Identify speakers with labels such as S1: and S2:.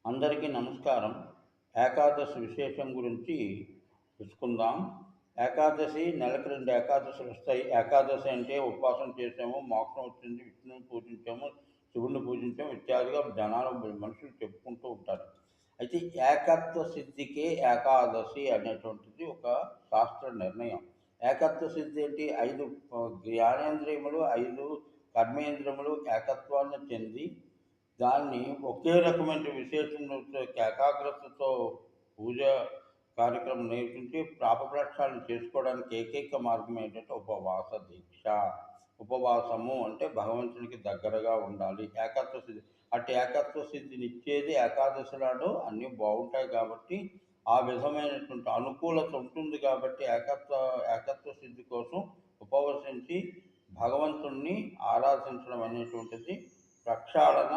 S1: అందరికీ నమస్కారం. ఏకాదశి విశేషం గురించి తెలుసుకుందాం. ఏకాదశి నెలకు 2 ఏకాదశులు వస్తాయి. ఏకాదశి అంటే ఉపవాసం చేసాము, మోక్షం వచ్చింది, విష్ణువుని పూజించాము, శివుడిని పూజించాము ఇత్యాదిగా మనుషులు చెప్పుకుంటూ ఉంటారు. అయితే ఏకత్వ సిద్ధికే ఏకాదశి అనేటువంటిది ఒక శాస్త్ర నిర్ణయం. ఏకత్వ సిద్ధి ఏంటి? 5 జ్ఞానేంద్రియములు, 5 కర్మేంద్రియములు ఏకత్వాన్ని చెంది దాన్ని ఒకే రకమైన విశేషంతో ఏకాగ్రతతో పూజ కార్యక్రమం నేర్పించి పాపప్రక్షాళన చేసుకోవడానికి ఏకైక మార్గం ఏంటంటే ఉపవాస దీక్ష. ఉపవాసము అంటే భగవంతునికి దగ్గరగా ఉండాలి. ఏకత్వ సిద్ధి అటు ఏకత్వ సిద్ధినిచ్చేది ఏకాదశి నాడు అన్నీ బాగుంటాయి కాబట్టి ఆ విధమైనటువంటి అనుకూలత ఉంటుంది కాబట్టి ఏకత్వ సిద్ధి కోసం ఉపవసించి భగవంతుణ్ణి ఆరాధించడం అనేటువంటిది ప్రక్షాళన